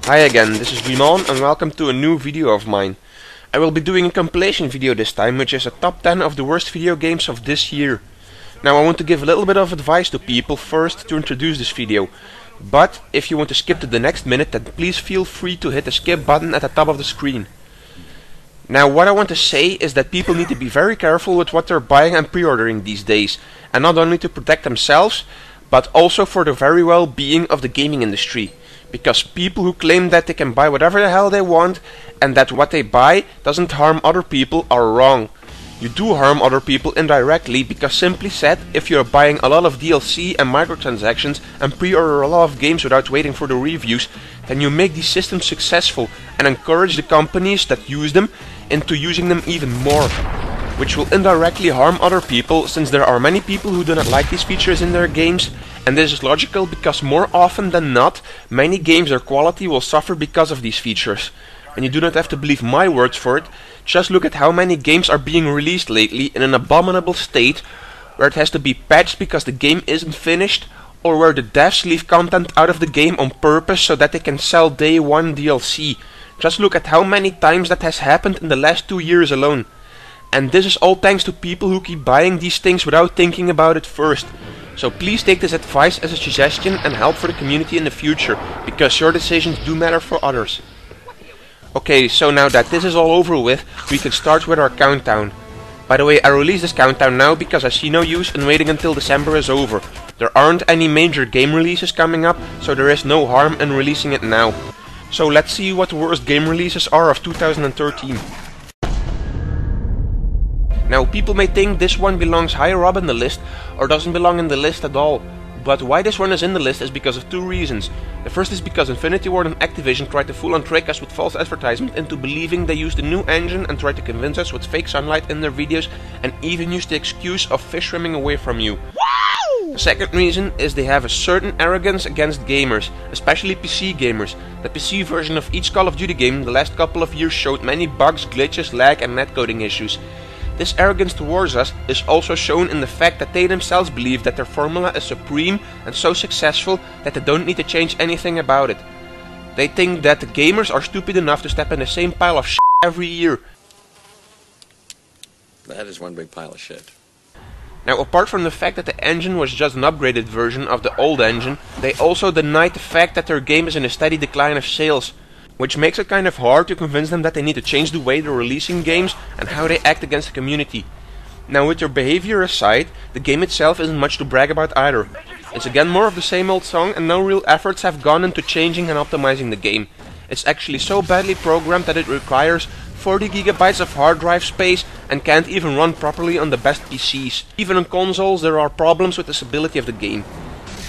Hi again, this is Dreamon and welcome to a new video of mine. I will be doing a compilation video this time, which is a top 10 of the worst video games of this year. Now I want to give a little bit of advice to people first to introduce this video. But if you want to skip to the next minute, then please feel free to hit the skip button at the top of the screen. Now what I want to say is that people need to be very careful with what they're buying and pre-ordering these days. And not only to protect themselves, but also for the very well-being of the gaming industry. Because people who claim that they can buy whatever the hell they want and that what they buy doesn't harm other people are wrong. You do harm other people indirectly because, simply said, if you're buying a lot of DLC and microtransactions and pre-order a lot of games without waiting for the reviews, then you make these systems successful and encourage the companies that use them into using them even more, which will indirectly harm other people, since there are many people who do not like these features in their games. And this is logical because more often than not, many games, their quality will suffer because of these features. And you do not have to believe my words for it, just look at how many games are being released lately in an abominable state, where it has to be patched because the game isn't finished, or where the devs leave content out of the game on purpose so that they can sell day one DLC. Just look at how many times that has happened in the last 2 years alone. And this is all thanks to people who keep buying these things without thinking about it first. So please take this advice as a suggestion and help for the community in the future, because your decisions do matter for others. Okay, so now that this is all over with, we can start with our countdown. By the way, I release this countdown now because I see no use in waiting until December is over. There aren't any major game releases coming up, so there is no harm in releasing it now. So let's see what the worst game releases are of 2013. Now, people may think this one belongs higher up in the list or doesn't belong in the list at all. But why this one is in the list is because of two reasons. The first is because Infinity Ward and Activision tried to fool and trick us with false advertisement into believing they used a new engine and tried to convince us with fake sunlight in their videos and even used the excuse of fish swimming away from you. The second reason is they have a certain arrogance against gamers, especially PC gamers. The PC version of each Call of Duty game the last couple of years showed many bugs, glitches, lag and netcoding issues. This arrogance towards us is also shown in the fact that they themselves believe that their formula is supreme and so successful that they don't need to change anything about it. They think that the gamers are stupid enough to step in the same pile of shit every year. That is one big pile of shit. Now, apart from the fact that the engine was just an upgraded version of the old engine, they also denied the fact that their game is in a steady decline of sales, which makes it kind of hard to convince them that they need to change the way they're releasing games and how they act against the community. Now, with their behavior aside, the game itself isn't much to brag about either. It's again more of the same old song, and no real efforts have gone into changing and optimizing the game. It's actually so badly programmed that it requires 40 gigabytes of hard drive space and can't even run properly on the best PCs. Even on consoles there are problems with the stability of the game.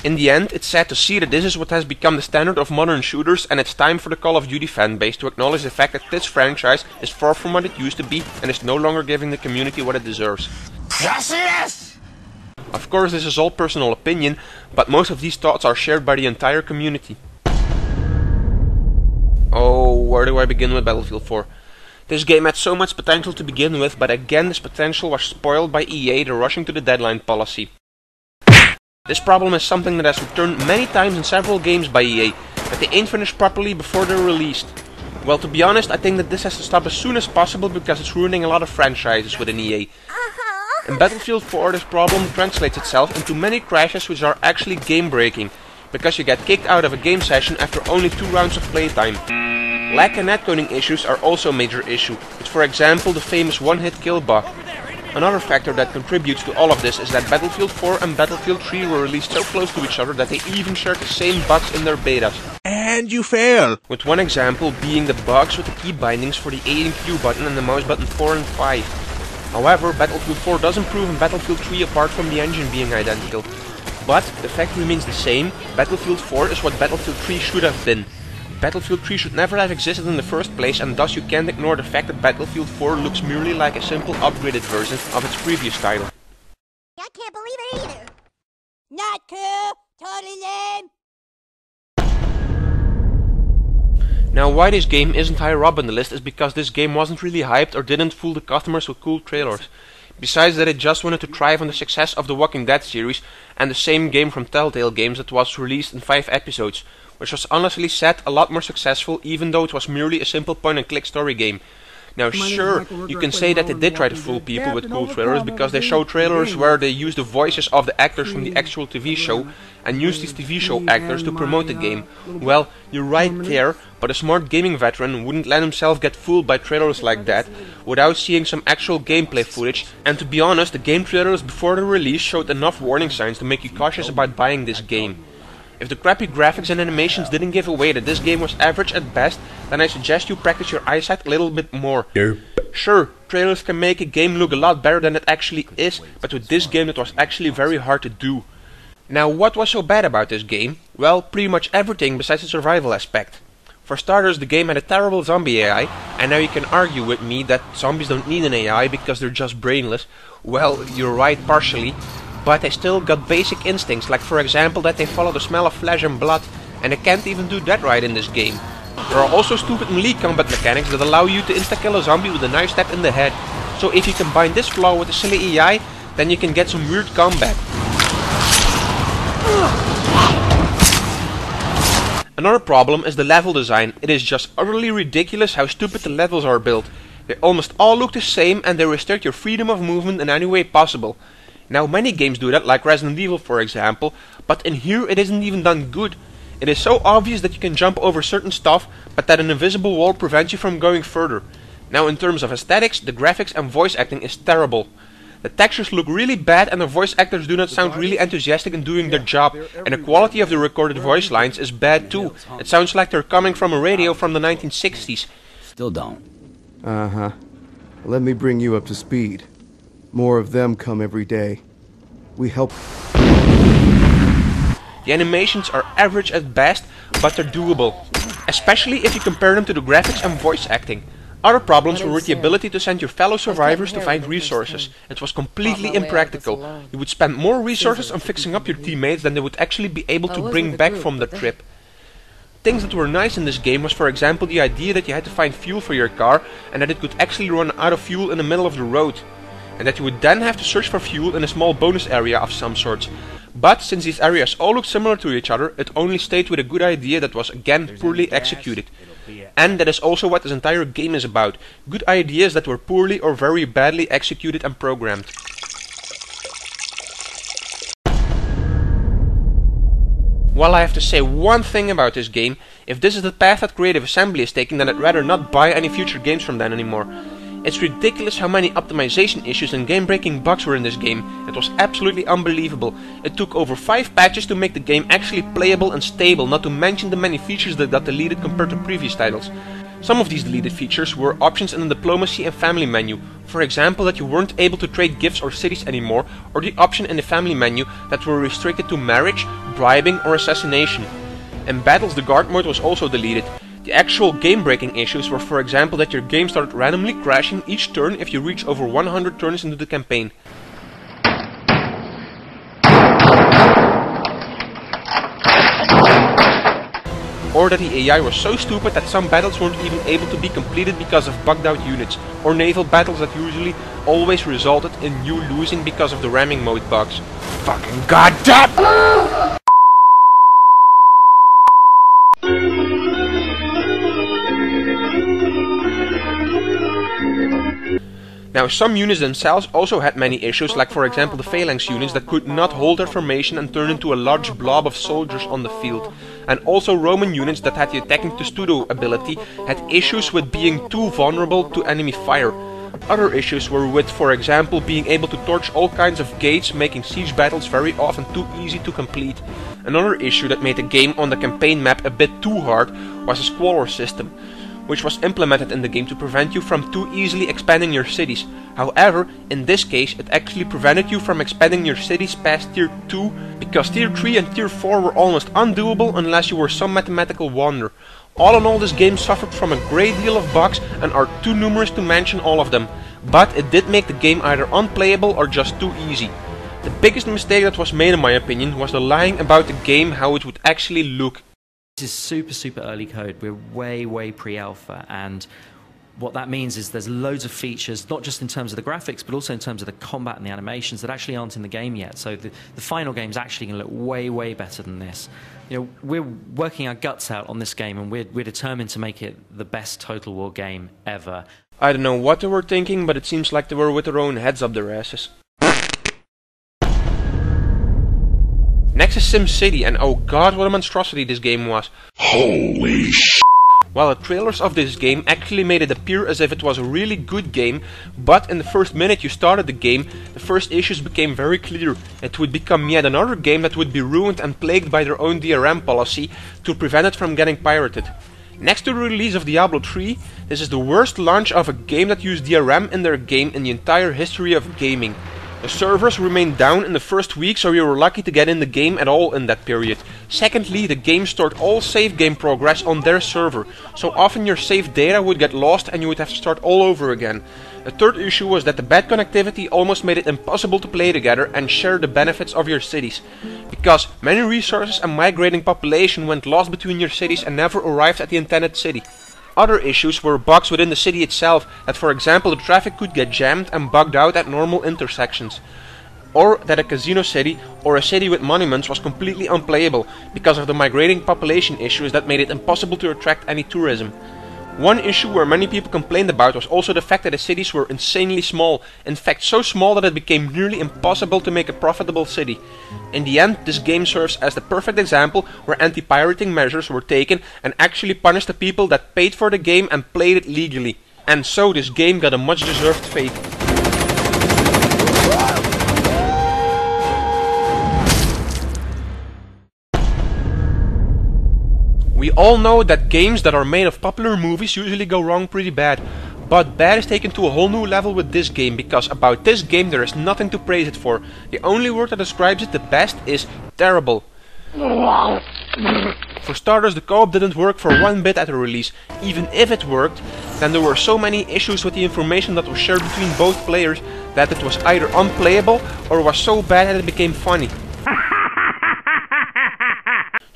In the end, it's sad to see that this is what has become the standard of modern shooters, and it's time for the Call of Duty fanbase to acknowledge the fact that this franchise is far from what it used to be and is no longer giving the community what it deserves. Yes! Of course, this is all personal opinion, but most of these thoughts are shared by the entire community. Oh, where do I begin with Battlefield 4? This game had so much potential to begin with, but again this potential was spoiled by EA, the rushing to the deadline policy. This problem is something that has returned many times in several games by EA, that they ain't finished properly before they're released. Well, to be honest, I think that this has to stop as soon as possible because it's ruining a lot of franchises within EA. In Battlefield 4, this problem translates itself into many crashes which are actually game-breaking, because you get kicked out of a game session after only 2 rounds of playtime. Lag and netcoding issues are also a major issue, with for example the famous one-hit kill bug. Another factor that contributes to all of this is that Battlefield 4 and Battlefield 3 were released so close to each other that they even shared the same bugs in their betas. And you fail! With one example being the bugs with the key bindings for the A and Q button and the mouse button 4 and 5. However, Battlefield 4 does improve in Battlefield 3 apart from the engine being identical. But the fact remains the same, Battlefield 4 is what Battlefield 3 should have been. Battlefield 3 should never have existed in the first place, and thus you can't ignore the fact that Battlefield 4 looks merely like a simple upgraded version of its previous title. I can't believe it either. Not cool. Totally lame. Now, why this game isn't higher up on the list is because this game wasn't really hyped or didn't fool the customers with cool trailers. Besides that, it just wanted to thrive on the success of the Walking Dead series and the same game from Telltale Games that was released in 5 episodes, which was honestly said a lot more successful even though it was merely a simple point and click story game. Now sure, you can say that they did try to fool people with cool trailers because they show trailers where they use the voices of the actors from the actual TV show and use these TV show actors to promote the game. Well, you're right there, but a smart gaming veteran wouldn't let himself get fooled by trailers like that without seeing some actual gameplay footage, and to be honest, the game trailers before the release showed enough warning signs to make you cautious about buying this game. If the crappy graphics and animations didn't give away that this game was average at best, then I suggest you practice your eyesight a little bit more. Sure, trailers can make a game look a lot better than it actually is, but with this game it was actually very hard to do. Now what was so bad about this game? Well, pretty much everything besides the survival aspect. For starters, the game had a terrible zombie AI, and now you can argue with me that zombies don't need an AI because they're just brainless. Well, you're right partially, but they still got basic instincts, like for example that they follow the smell of flesh and blood, and they can't even do that right in this game. There are also stupid melee combat mechanics that allow you to insta-kill a zombie with a knife stab in the head. So if you combine this flaw with a silly AI, then you can get some weird combat. Another problem is the level design. It is just utterly ridiculous how stupid the levels are built. They almost all look the same and they restrict your freedom of movement in any way possible. Now many games do that, like Resident Evil for example, but in here it isn't even done good. It is so obvious that you can jump over certain stuff, but that an invisible wall prevents you from going further. Now in terms of aesthetics, the graphics and voice acting is terrible. The textures look really bad and the voice actors do not sound really enthusiastic in doing their job, and the quality of the recorded voice lines is bad too. It sounds like they're coming from a radio from the 1960s. Still don't. Uh-huh. Let me bring you up to speed. More of them come every day. We help. The animations are average at best, but they're doable, especially if you compare them to the graphics and voice acting. Other problems were with the ability to send your fellow survivors to find resources. It was completely impractical. You would spend more resources on fixing up your teammates than they would actually be able to bring back from the trip. Things that were nice in this game was for example the idea that you had to find fuel for your car and that it could actually run out of fuel in the middle of the road, and that you would then have to search for fuel in a small bonus area of some sorts. But since these areas all look similar to each other, it only stayed with a good idea that was again poorly executed. And that is also what this entire game is about. Good ideas that were poorly or very badly executed and programmed. Well, I have to say one thing about this game. If this is the path that Creative Assembly is taking, then I'd rather not buy any future games from them anymore. It's ridiculous how many optimization issues and game-breaking bugs were in this game. It was absolutely unbelievable. It took over 5 patches to make the game actually playable and stable, not to mention the many features that got deleted compared to previous titles. Some of these deleted features were options in the diplomacy and family menu. For example, that you weren't able to trade gifts or cities anymore, or the option in the family menu that were restricted to marriage, bribing or assassination. In battles, the guard mode was also deleted. The actual game-breaking issues were for example that your game started randomly crashing each turn if you reach over 100 turns into the campaign. Or that the AI was so stupid that some battles weren't even able to be completed because of bugged out units, or naval battles that usually always resulted in you losing because of the ramming mode bugs. Fucking goddamn! Now some units themselves also had many issues, like for example the phalanx units that could not hold their formation and turn into a large blob of soldiers on the field. And also Roman units that had the attacking testudo ability had issues with being too vulnerable to enemy fire. Other issues were with, for example, being able to torch all kinds of gates, making siege battles very often too easy to complete. Another issue that made the game on the campaign map a bit too hard was the squalor system, which was implemented in the game to prevent you from too easily expanding your cities. However, in this case, it actually prevented you from expanding your cities past tier 2, because tier 3 and tier 4 were almost undoable unless you were some mathematical wonder. All in all, this game suffered from a great deal of bugs and are too numerous to mention all of them, but it did make the game either unplayable or just too easy. The biggest mistake that was made in my opinion was the lying about the game how it would actually look. This is super early code. We're way pre-alpha, and What that means is there's loads of features, not just in terms of the graphics, but also in terms of the combat and the animations that actually aren't in the game yet. So the final game is actually going to look way, way better than this. You know, we're working our guts out on this game, and we're determined to make it the best Total War game ever. I don't know what they were thinking, but it seems like they were with their own heads up their asses. Next is SimCity, and oh god, what a monstrosity this game was. Holy sh**. Well, the trailers of this game actually made it appear as if it was a really good game, but in the first minute you started the game, the first issues became very clear. It would become yet another game that would be ruined and plagued by their own DRM policy to prevent it from getting pirated. Next to the release of Diablo 3, this is the worst launch of a game that used DRM in their game in the entire history of gaming. The servers remained down in the first week, so you were lucky to get in the game at all in that period. Secondly, the game stored all save game progress on their server, so often your save data would get lost and you would have to start all over again. The third issue was that the bad connectivity almost made it impossible to play together and share the benefits of your cities, because many resources and migrating population went lost between your cities and never arrived at the intended city. Other issues were bugs within the city itself, that for example the traffic could get jammed and bugged out at normal intersections. Or that a casino city or a city with monuments was completely unplayable because of the migrating population issues that made it impossible to attract any tourism. One issue where many people complained about was also the fact that the cities were insanely small, in fact so small that it became nearly impossible to make a profitable city. In the end, this game serves as the perfect example where anti-pirating measures were taken and actually punished the people that paid for the game and played it legally. And so this game got a much deserved fate. We all know that games that are made of popular movies usually go wrong pretty bad, but bad is taken to a whole new level with this game, because about this game there is nothing to praise it for. The only word that describes it the best is terrible. For starters, the co-op didn't work for one bit at the release. Even if it worked, then there were so many issues with the information that was shared between both players that it was either unplayable or was so bad that it became funny.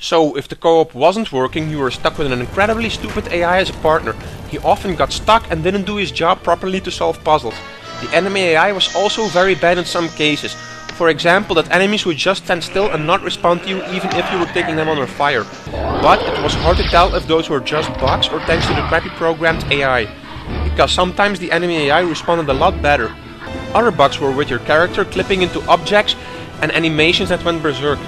So, if the co-op wasn't working, you were stuck with an incredibly stupid AI as a partner. He often got stuck and didn't do his job properly to solve puzzles. The enemy AI was also very bad in some cases. For example, that enemies would just stand still and not respond to you even if you were taking them under fire. But it was hard to tell if those were just bugs or thanks to the crappy programmed AI. Because sometimes the enemy AI responded a lot better. Other bugs were with your character clipping into objects and animations that went berserk.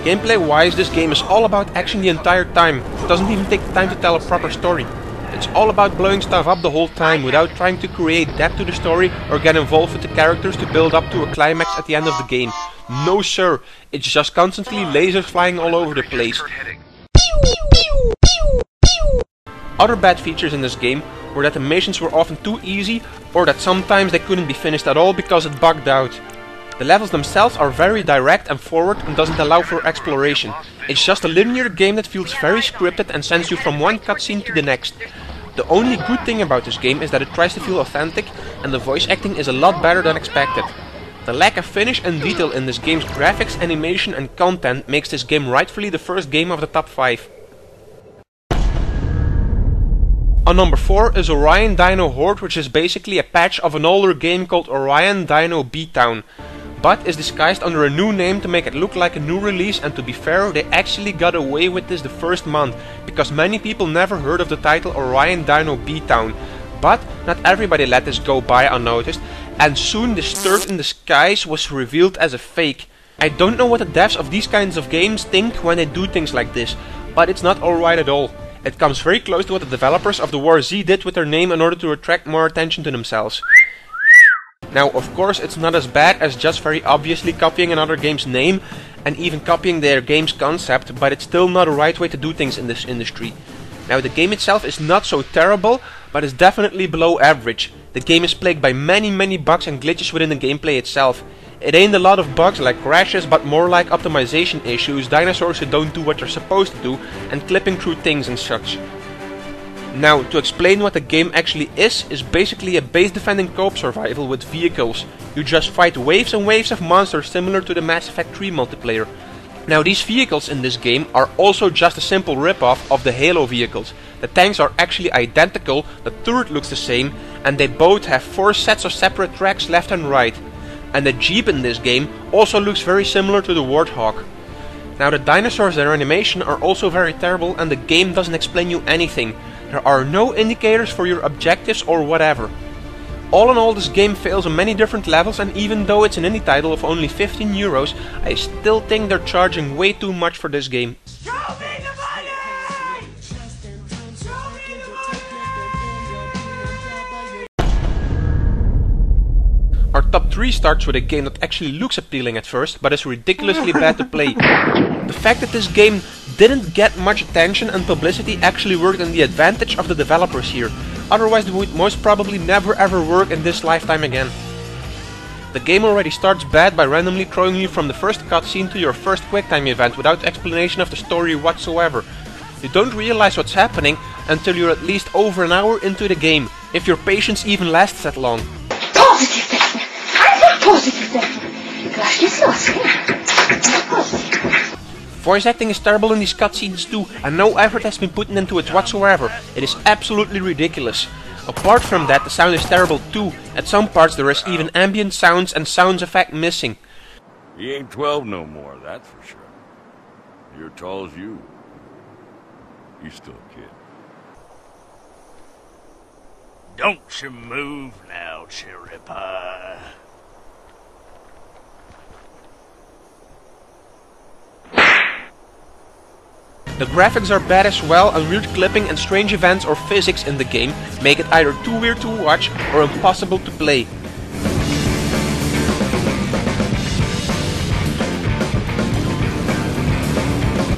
Gameplay wise, this game is all about action the entire time. It doesn't even take the time to tell a proper story. It's all about blowing stuff up the whole time without trying to create depth to the story or get involved with the characters to build up to a climax at the end of the game. No sir, it's just constantly lasers flying all over the place. Other bad features in this game were that the missions were often too easy or that sometimes they couldn't be finished at all because it bugged out. The levels themselves are very direct and forward and doesn't allow for exploration. It's just a linear game that feels very scripted and sends you from one cutscene to the next. The only good thing about this game is that it tries to feel authentic and the voice acting is a lot better than expected. The lack of finish and detail in this game's graphics, animation and content makes this game rightfully the first game of the top 5. On number 4 is Orion Dino Horde, which is basically a patch of an older game called Orion Dino B-Town, but is disguised under a new name to make it look like a new release, and to be fair, they actually got away with this the first month, because many people never heard of the title Orion Dino B-Town. But not everybody let this go by unnoticed, and soon this Stirred in the Skies was revealed as a fake. I don't know what the devs of these kinds of games think when they do things like this, but it's not alright at all. It comes very close to what the developers of the War Z did with their name in order to attract more attention to themselves. Now, of course, it's not as bad as just very obviously copying another game's name and even copying their game's concept, but it's still not the right way to do things in this industry. Now, the game itself is not so terrible, but it's definitely below average. The game is plagued by many bugs and glitches within the gameplay itself. It ain't a lot of bugs like crashes, but more like optimization issues, dinosaurs who don't do what they're supposed to do, and clipping through things and such. Now, to explain what the game actually is basically a base defending co-op survival with vehicles. You just fight waves and waves of monsters similar to the Mass Effect 3 multiplayer. Now, these vehicles in this game are also just a simple rip-off of the Halo vehicles. The tanks are actually identical, the turret looks the same, and they both have 4 sets of separate tracks left and right. And the Jeep in this game also looks very similar to the Warthog. Now the dinosaurs and their animation are also very terrible, and the game doesn't explain you anything. There are no indicators for your objectives or whatever. All in all, this game fails on many different levels, and even though it's an indie title of only 15 euros, I still think they're charging way too much for this game. Our top 3 starts with a game that actually looks appealing at first, but is ridiculously bad to play. The fact that this game didn't get much attention and publicity actually worked in the advantage of the developers here. Otherwise it would most probably never ever work in this lifetime again. The game already starts bad by randomly throwing you from the first cutscene to your first QuickTime event without explanation of the story whatsoever. You don't realize what's happening until you're at least over an hour into the game, if your patience even lasts that long. Positive definite. I said positive definite. Gosh, this is Voice acting is terrible in these cutscenes too, and no effort has been put into it whatsoever. It is absolutely ridiculous. Apart from that, the sound is terrible too. At some parts there is even ambient sounds and sound effect missing. He ain't 12 no more, that's for sure. You're tall as you. He's still a kid. Don't you move now, cherry pie. The graphics are bad as well, and weird clipping and strange events or physics in the game make it either too weird to watch or impossible to play.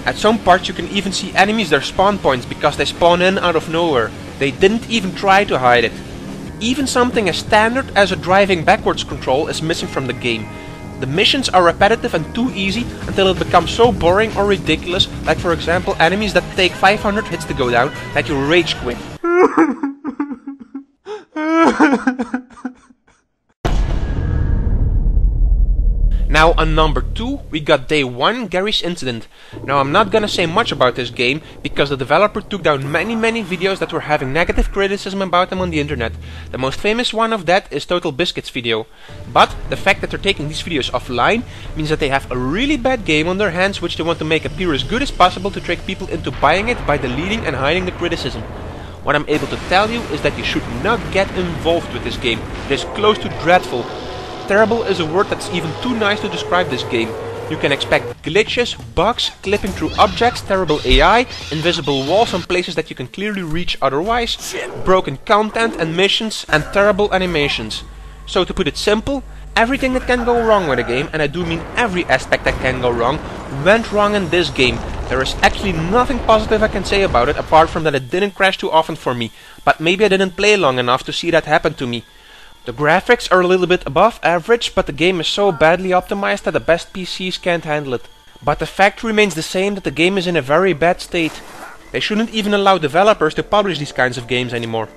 At some parts you can even see enemies their spawn points because they spawn in out of nowhere. They didn't even try to hide it. Even something as standard as a driving backwards control is missing from the game. The missions are repetitive and too easy until it becomes so boring or ridiculous, like for example enemies that take 500 hits to go down, that you rage quit. Now on number 2 we got Day 1, Gary's Incident. Now I'm not gonna say much about this game because the developer took down many videos that were having negative criticism about them on the internet. The most famous one of that is Total Biscuit's video. But the fact that they're taking these videos offline means that they have a really bad game on their hands which they want to make appear as good as possible to trick people into buying it by deleting and hiding the criticism. What I'm able to tell you is that you should not get involved with this game. It is close to dreadful. Terrible is a word that's even too nice to describe this game. You can expect glitches, bugs, clipping through objects, terrible AI, invisible walls on places that you can clearly reach otherwise, broken content and missions, and terrible animations. So to put it simple, everything that can go wrong with a game, and I do mean every aspect that can go wrong, went wrong in this game. There is actually nothing positive I can say about it apart from that it didn't crash too often for me, but maybe I didn't play long enough to see that happen to me. The graphics are a little bit above average, but the game is so badly optimized that the best PCs can't handle it. But the fact remains the same that the game is in a very bad state. They shouldn't even allow developers to publish these kinds of games anymore.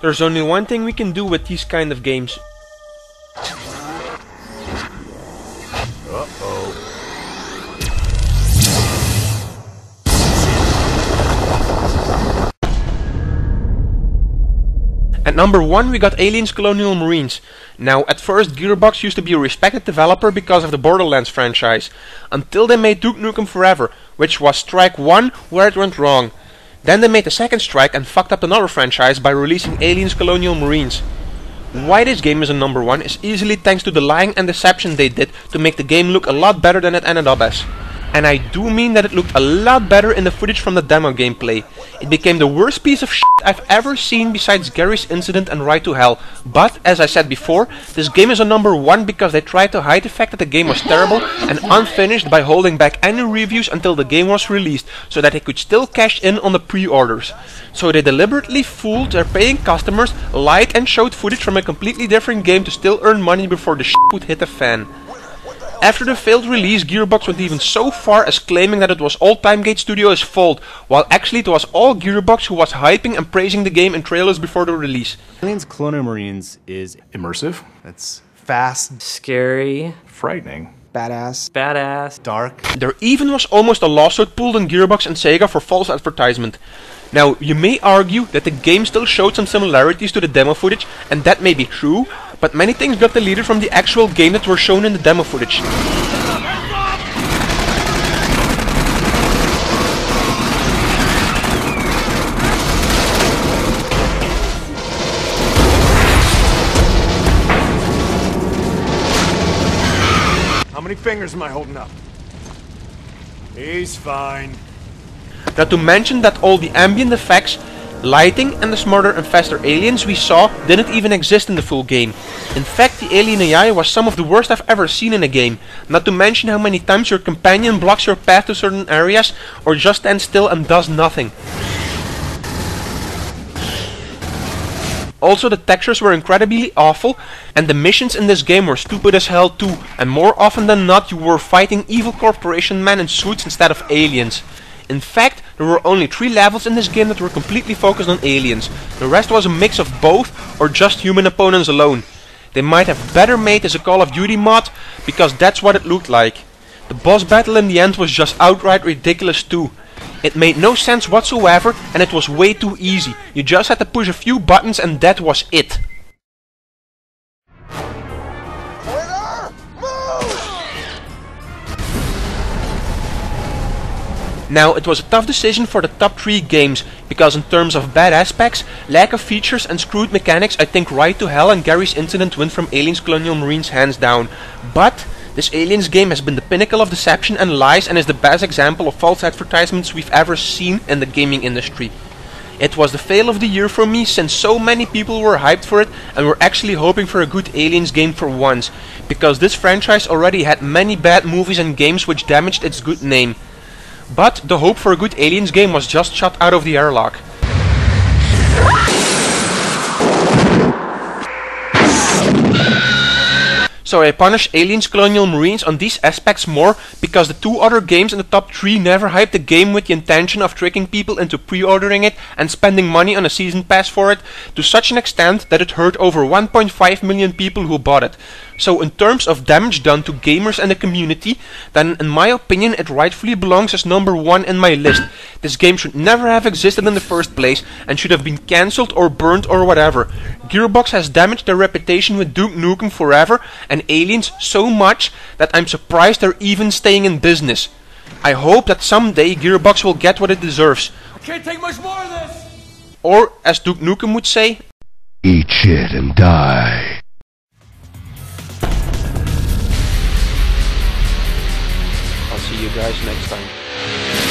There's only one thing we can do with these kind of games. At number 1 we got Aliens Colonial Marines. Now at first Gearbox used to be a respected developer because of the Borderlands franchise, until they made Duke Nukem Forever, which was strike 1 where it went wrong. Then they made the second strike and fucked up another franchise by releasing Aliens Colonial Marines. Why this game is a number 1 is easily thanks to the lying and deception they did to make the game look a lot better than it ended up as. And I do mean that it looked a lot better in the footage from the demo gameplay. It became the worst piece of shit I've ever seen besides Gary's Incident and Ride to Hell. But, as I said before, this game is a number 1 because they tried to hide the fact that the game was terrible and unfinished by holding back any reviews until the game was released, so that they could still cash in on the pre-orders. So they deliberately fooled their paying customers, lied and showed footage from a completely different game to still earn money before the shit would hit the fan. After the failed release, Gearbox went even so far as claiming that it was all Timegate Studios' fault, while actually it was all Gearbox who was hyping and praising the game in trailers before the release. Aliens Colonial Marines is immersive, It's fast, Scary. frightening, Badass. dark. There even was almost a lawsuit pulled on Gearbox and Sega for false advertisement. Now, you may argue that the game still showed some similarities to the demo footage, and that may be true, but many things got deleted from the actual game that were shown in the demo footage. How many fingers am I holding up? He's fine. Not to mention that all the ambient effects, lighting and the smarter and faster aliens we saw didn't even exist in the full game. In fact, the alien AI was some of the worst I've ever seen in a game, not to mention how many times your companion blocks your path to certain areas or just stands still and does nothing. Also, the textures were incredibly awful, and the missions in this game were stupid as hell too, and more often than not you were fighting evil corporation men in suits instead of aliens. In fact, there were only 3 levels in this game that were completely focused on aliens. The rest was a mix of both, or just human opponents alone. They might have better made this a Call of Duty mod, because that's what it looked like. The boss battle in the end was just outright ridiculous too. It made no sense whatsoever, and it was way too easy. You just had to push a few buttons and that was it. Now, it was a tough decision for the top 3 games, because in terms of bad aspects, lack of features and screwed mechanics, I think Ride to Hell and Gary's Incident win from Aliens Colonial Marines hands down. But this Aliens game has been the pinnacle of deception and lies and is the best example of false advertisements we've ever seen in the gaming industry. It was the fail of the year for me, since so many people were hyped for it and were actually hoping for a good Aliens game for once, because this franchise already had many bad movies and games which damaged its good name. But the hope for a good Aliens game was just shot out of the airlock. So I punish Aliens Colonial Marines on these aspects more, because the 2 other games in the top 3 never hyped the game with the intention of tricking people into pre-ordering it and spending money on a season pass for it, to such an extent that it hurt over 1.5 million people who bought it. So in terms of damage done to gamers and the community, then in my opinion it rightfully belongs as number 1 in my list. This game should never have existed in the first place and should have been cancelled or burnt or whatever. Gearbox has damaged their reputation with Duke Nukem Forever and Aliens so much that I'm surprised they're even staying in business. I hope that someday Gearbox will get what it deserves. I can't take much more of this! Or, as Duke Nukem would say, eat shit and die. I'll see you guys next time.